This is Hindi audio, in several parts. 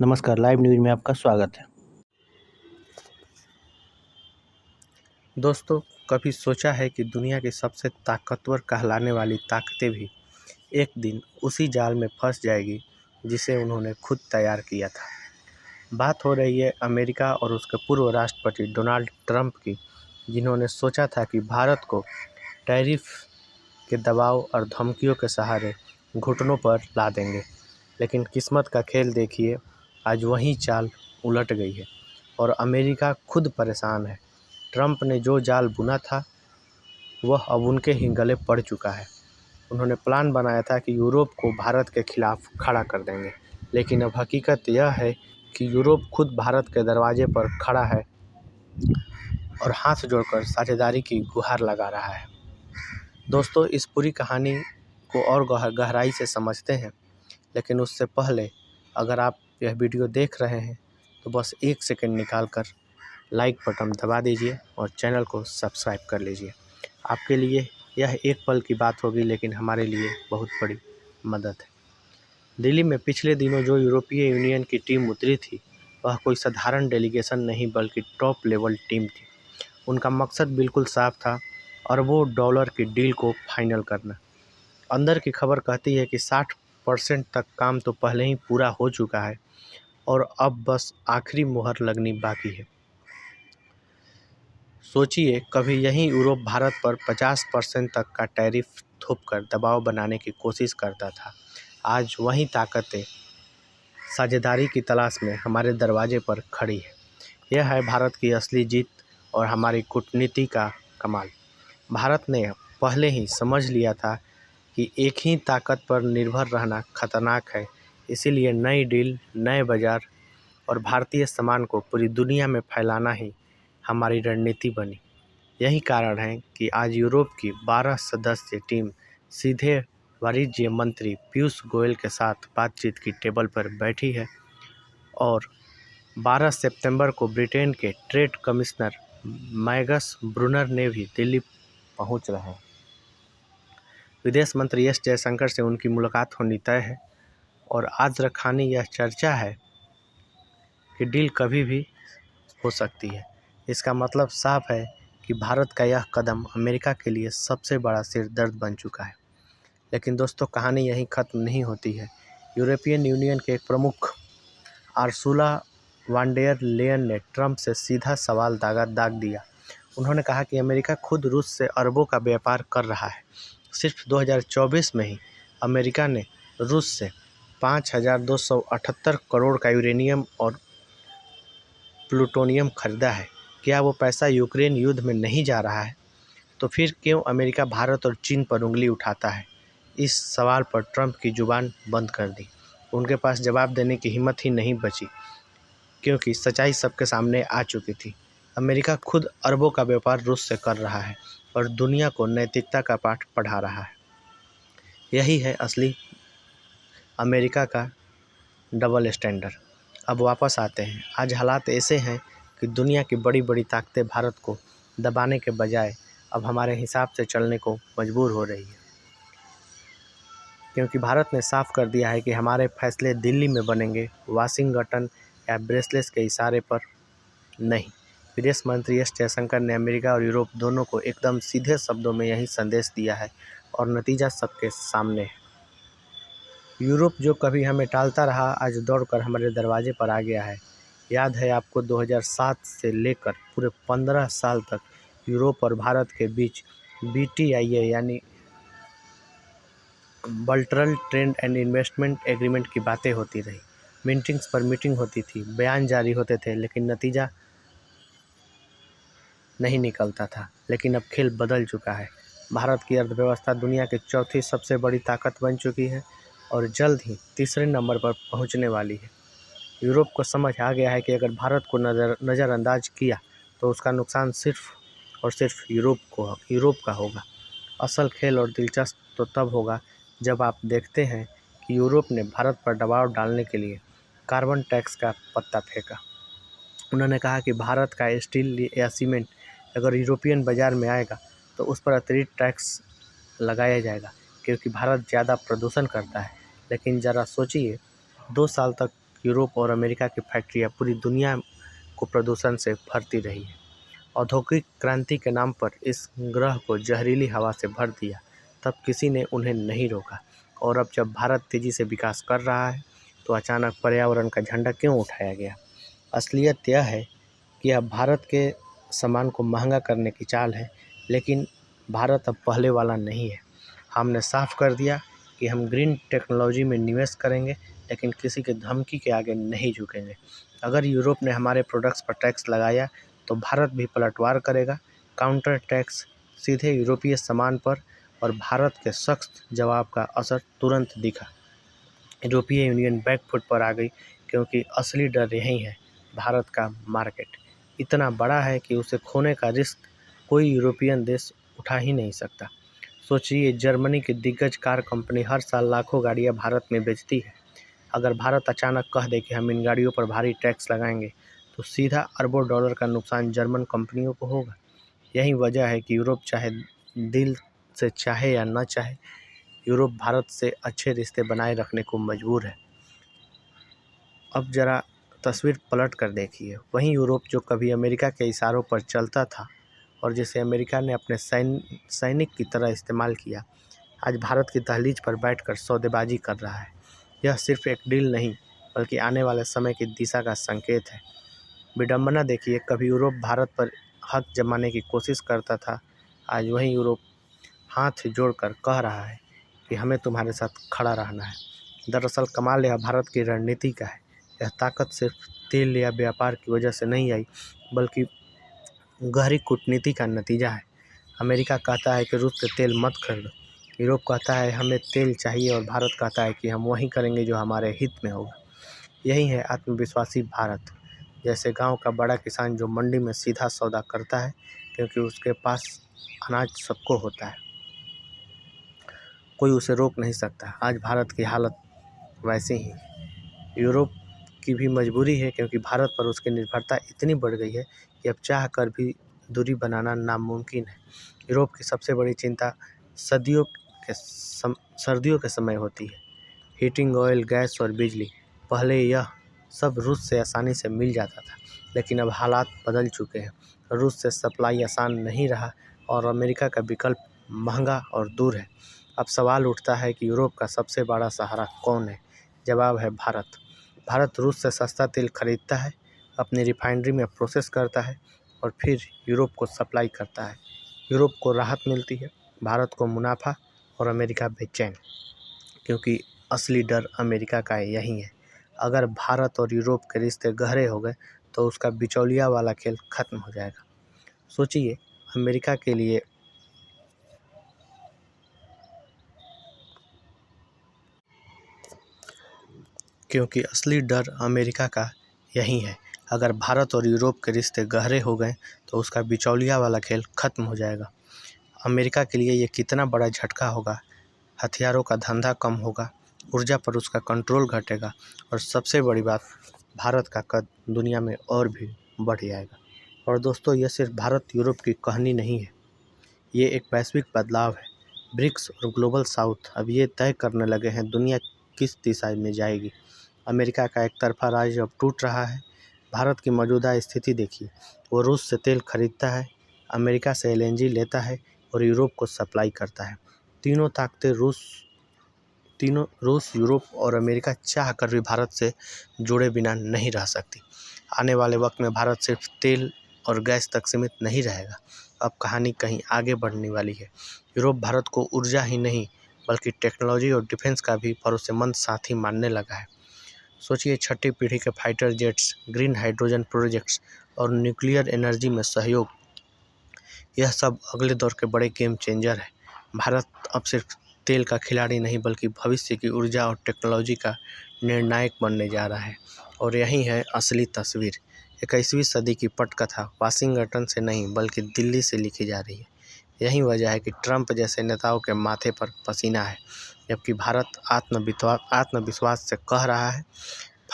नमस्कार, लाइव न्यूज़ में आपका स्वागत है। दोस्तों, कभी सोचा है कि दुनिया की सबसे ताकतवर कहलाने वाली ताकतें भी एक दिन उसी जाल में फंस जाएगी जिसे उन्होंने खुद तैयार किया था। बात हो रही है अमेरिका और उसके पूर्व राष्ट्रपति डोनाल्ड ट्रंप की, जिन्होंने सोचा था कि भारत को टैरिफ के दबाव और धमकियों के सहारे घुटनों पर ला देंगे। लेकिन किस्मत का खेल देखिए, आज वही चाल उलट गई है और अमेरिका खुद परेशान है। ट्रंप ने जो जाल बुना था वह अब उनके ही गले पड़ चुका है। उन्होंने प्लान बनाया था कि यूरोप को भारत के खिलाफ खड़ा कर देंगे, लेकिन अब हकीकत यह है कि यूरोप खुद भारत के दरवाजे पर खड़ा है और हाथ जोड़कर साझेदारी की गुहार लगा रहा है। दोस्तों, इस पूरी कहानी को और गहराई से समझते हैं, लेकिन उससे पहले अगर आप यह वीडियो देख रहे हैं तो बस 1 सेकंड निकाल कर लाइक बटन दबा दीजिए और चैनल को सब्सक्राइब कर लीजिए। आपके लिए यह एक पल की बात होगी, लेकिन हमारे लिए बहुत बड़ी मदद है। दिल्ली में पिछले दिनों जो यूरोपीय यूनियन की टीम उतरी थी, वह कोई साधारण डेलीगेशन नहीं बल्कि टॉप लेवल टीम थी। उनका मकसद बिल्कुल साफ था, अरबों डॉलर की डील को फाइनल करना। अंदर की खबर कहती है कि 60% तक काम तो पहले ही पूरा हो चुका है और अब बस आखिरी मुहर लगनी बाकी है। सोचिए, कभी यही यूरोप भारत पर 50% तक का टैरिफ थोपकर दबाव बनाने की कोशिश करता था। आज वही ताकतें साझेदारी की तलाश में हमारे दरवाजे पर खड़ी है। यह है भारत की असली जीत और हमारी कूटनीति का कमाल। भारत ने पहले ही समझ लिया था कि एक ही ताकत पर निर्भर रहना खतरनाक है, इसीलिए नई डील, नए बाजार और भारतीय सामान को पूरी दुनिया में फैलाना ही हमारी रणनीति बनी। यही कारण है कि आज यूरोप की 12 सदस्यीय टीम सीधे वाणिज्य मंत्री पीयूष गोयल के साथ बातचीत की टेबल पर बैठी है और 12 सितंबर को ब्रिटेन के ट्रेड कमिश्नर मैगस ब्रूनर ने भी दिल्ली पहुंच रहे हैं। विदेश मंत्री एस जयशंकर से उनकी मुलाकात होनी तय है और आज रखानी यह चर्चा है कि डील कभी भी हो सकती है। इसका मतलब साफ है कि भारत का यह कदम अमेरिका के लिए सबसे बड़ा सिरदर्द बन चुका है। लेकिन दोस्तों, कहानी यहीं ख़त्म नहीं होती है। यूरोपियन यूनियन के एक प्रमुख उर्सुला वॉन डेर लेयन ने ट्रंप से सीधा सवाल दाग दिया। उन्होंने कहा कि अमेरिका खुद रूस से अरबों का व्यापार कर रहा है। सिर्फ 2024 में ही अमेरिका ने रूस से 5,278 करोड़ का यूरेनियम और प्लूटोनियम खरीदा है। क्या वो पैसा यूक्रेन युद्ध में नहीं जा रहा है? तो फिर क्यों अमेरिका भारत और चीन पर उंगली उठाता है? इस सवाल पर ट्रंप की जुबान बंद कर दी। उनके पास जवाब देने की हिम्मत ही नहीं बची, क्योंकि सच्चाई सबके सामने आ चुकी थी। अमेरिका खुद अरबों का व्यापार रूस से कर रहा है और दुनिया को नैतिकता का पाठ पढ़ा रहा है। यही है असली अमेरिका का डबल स्टैंडर्ड। अब वापस आते हैं। आज हालात ऐसे हैं कि दुनिया की बड़ी बड़ी ताकतें भारत को दबाने के बजाय अब हमारे हिसाब से चलने को मजबूर हो रही है, क्योंकि भारत ने साफ कर दिया है कि हमारे फैसले दिल्ली में बनेंगे, वाशिंगटन या ब्रसेल्स के इशारे पर नहीं। विदेश मंत्री एस जयशंकर ने अमेरिका और यूरोप दोनों को एकदम सीधे शब्दों में यही संदेश दिया है और नतीजा सबके सामने है। यूरोप जो कभी हमें टालता रहा, आज दौड़कर हमारे दरवाजे पर आ गया है। याद है आपको, 2007 से लेकर पूरे 15 साल तक यूरोप और भारत के बीच BTIA यानी bilateral trade and investment agreement की बातें होती रही। मीटिंग्स पर मीटिंग होती थी, बयान जारी होते थे, लेकिन नतीजा नहीं निकलता था। लेकिन अब खेल बदल चुका है। भारत की अर्थव्यवस्था दुनिया की चौथी सबसे बड़ी ताकत बन चुकी है और जल्द ही तीसरे नंबर पर पहुंचने वाली है। यूरोप को समझ आ गया है कि अगर भारत को नज़रअंदाज किया तो उसका नुकसान सिर्फ और सिर्फ यूरोप का होगा। असल खेल और दिलचस्प तो तब होगा जब आप देखते हैं कि यूरोप ने भारत पर दबाव डालने के लिए कार्बन टैक्स का पत्ता फेंका। उन्होंने कहा कि भारत का स्टील या सीमेंट अगर यूरोपियन बाज़ार में आएगा तो उस पर अतिरिक्त टैक्स लगाया जाएगा, क्योंकि भारत ज़्यादा प्रदूषण करता है। लेकिन ज़रा सोचिए, 2 साल तक यूरोप और अमेरिका की फैक्ट्रियाँ पूरी दुनिया को प्रदूषण से भरती रही है। औद्योगिक क्रांति के नाम पर इस ग्रह को जहरीली हवा से भर दिया, तब किसी ने उन्हें नहीं रोका। और अब जब भारत तेज़ी से विकास कर रहा है तो अचानक पर्यावरण का झंडा क्यों उठाया गया? असलियत यह है कि अब भारत के सामान को महंगा करने की चाल है, लेकिन भारत अब पहले वाला नहीं है। हमने साफ कर दिया कि हम ग्रीन टेक्नोलॉजी में निवेश करेंगे, लेकिन किसी के धमकी के आगे नहीं झुकेंगे। अगर यूरोप ने हमारे प्रोडक्ट्स पर टैक्स लगाया तो भारत भी पलटवार करेगा। काउंटर टैक्स सीधे यूरोपीय सामान पर, और भारत के सख्त जवाब का असर तुरंत दिखा। यूरोपीय यूनियन बैकफुट पर आ गई, क्योंकि असली डर यही है, भारत का मार्केट इतना बड़ा है कि उसे खोने का रिस्क कोई यूरोपियन देश उठा ही नहीं सकता। सोचिए, जर्मनी की दिग्गज कार कंपनी हर साल लाखों गाड़ियां भारत में बेचती है। अगर भारत अचानक कह दे कि हम इन गाड़ियों पर भारी टैक्स लगाएंगे, तो सीधा अरबों डॉलर का नुकसान जर्मन कंपनियों को होगा। यही वजह है कि यूरोप चाहे दिल से चाहे या न चाहे, यूरोप भारत से अच्छे रिश्ते बनाए रखने को मजबूर है। अब जरा तस्वीर पलट कर देखिए, वहीं यूरोप जो कभी अमेरिका के इशारों पर चलता था और जिसे अमेरिका ने अपने सैनिक की तरह इस्तेमाल किया, आज भारत की दहलीज पर बैठकर सौदेबाजी कर रहा है। यह सिर्फ एक डील नहीं, बल्कि आने वाले समय की दिशा का संकेत है। विडंबना देखिए, कभी यूरोप भारत पर हक जमाने की कोशिश करता था, आज वही यूरोप हाथ जोड़कर कह रहा है कि हमें तुम्हारे साथ खड़ा रहना है। दरअसल कमाल यह भारत की रणनीति का है। यह ताकत सिर्फ तेल या व्यापार की वजह से नहीं आई, बल्कि गहरी कूटनीति का नतीजा है। अमेरिका कहता है कि रूस से तेल मत खरीदो, यूरोप कहता है हमें तेल चाहिए, और भारत कहता है कि हम वही करेंगे जो हमारे हित में होगा। यही है आत्मविश्वासी भारत, जैसे गांव का बड़ा किसान जो मंडी में सीधा सौदा करता है, क्योंकि उसके पास अनाज सबको होता है, कोई उसे रोक नहीं सकता। आज भारत की हालत वैसे ही यूरोप की भी मजबूरी है, क्योंकि भारत पर उसकी निर्भरता इतनी बढ़ गई है कि अब चाह कर भी दूरी बनाना नामुमकिन है। यूरोप की सबसे बड़ी चिंता सर्दियों के समय होती है। हीटिंग ऑयल, गैस और बिजली, पहले यह सब रूस से आसानी से मिल जाता था, लेकिन अब हालात बदल चुके हैं। रूस से सप्लाई आसान नहीं रहा, और अमेरिका का विकल्प महंगा और दूर है। अब सवाल उठता है कि यूरोप का सबसे बड़ा सहारा कौन है? जवाब है भारत। भारत रूस से सस्ता तेल खरीदता है, अपनी रिफाइनरी में प्रोसेस करता है, और फिर यूरोप को सप्लाई करता है। यूरोप को राहत मिलती है, भारत को मुनाफा, और अमेरिका बेचैन, क्योंकि असली डर अमेरिका का यही है। अगर भारत और यूरोप के रिश्ते गहरे हो गए तो उसका बिचौलिया वाला खेल खत्म हो जाएगा। सोचिए, अमेरिका के लिए क्योंकि असली डर अमेरिका का यही है। अगर भारत और यूरोप के रिश्ते गहरे हो गए तो उसका बिचौलिया वाला खेल खत्म हो जाएगा। अमेरिका के लिए ये कितना बड़ा झटका होगा। हथियारों का धंधा कम होगा, ऊर्जा पर उसका कंट्रोल घटेगा, और सबसे बड़ी बात, भारत का कद दुनिया में और भी बढ़ जाएगा। और दोस्तों, यह सिर्फ भारत यूरोप की कहानी नहीं है, ये एक वैश्विक बदलाव है। ब्रिक्स और ग्लोबल साउथ अब ये तय करने लगे हैं दुनिया किस दिशा में जाएगी। अमेरिका का एक तरफा राज्य अब टूट रहा है। भारत की मौजूदा स्थिति देखिए, वो रूस से तेल खरीदता है, अमेरिका से एलएनजी लेता है, और यूरोप को सप्लाई करता है। तीनों ताकतें रूस, यूरोप और अमेरिका चाह कर भी भारत से जुड़े बिना नहीं रह सकती। आने वाले वक्त में भारत सिर्फ तेल और गैस तक सीमित नहीं रहेगा, अब कहानी कहीं आगे बढ़ने वाली है। यूरोप भारत को ऊर्जा ही नहीं, बल्कि टेक्नोलॉजी और डिफेंस का भी भरोसेमंद साथी मानने लगा है। सोचिए, छठी पीढ़ी के fighter jets, green hydrogen projects और न्यूक्लियर एनर्जी में सहयोग, यह सब अगले दौर के बड़े गेम चेंजर है। भारत अब सिर्फ तेल का खिलाड़ी नहीं, बल्कि भविष्य की ऊर्जा और टेक्नोलॉजी का निर्णायक बनने जा रहा है। और यही है असली तस्वीर। 21वीं सदी की पटकथा वाशिंगटन से नहीं, बल्कि दिल्ली से लिखी जा रही है। यही वजह है कि ट्रंप जैसे नेताओं के माथे पर पसीना है, जबकि भारत आत्मविश्वास से कह रहा है,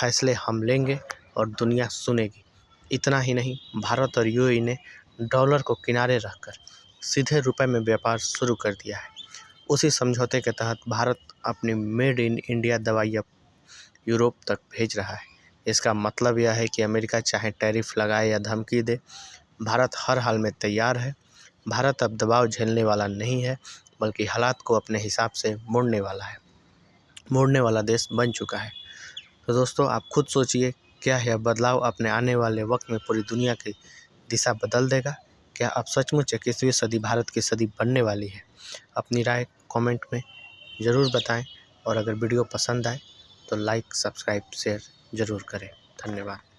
फैसले हम लेंगे और दुनिया सुनेगी। इतना ही नहीं, भारत और यूएई ने डॉलर को किनारे रखकर सीधे रुपए में व्यापार शुरू कर दिया है। उसी समझौते के तहत भारत अपनी मेड इन इंडिया दवाई अब यूरोप तक भेज रहा है। इसका मतलब यह है कि अमेरिका चाहे टैरिफ लगाए या धमकी दे, भारत हर हाल में तैयार है। भारत अब दबाव झेलने वाला नहीं है, बल्कि हालात को अपने हिसाब से मोड़ने वाला देश बन चुका है। तो दोस्तों, आप खुद सोचिए, क्या यह बदलाव अपने आने वाले वक्त में पूरी दुनिया की दिशा बदल देगा? क्या अब सचमुच 21वीं सदी भारत की सदी बनने वाली है? अपनी राय कमेंट में ज़रूर बताएं और अगर वीडियो पसंद आए तो लाइक, सब्सक्राइब, शेयर ज़रूर करें। धन्यवाद।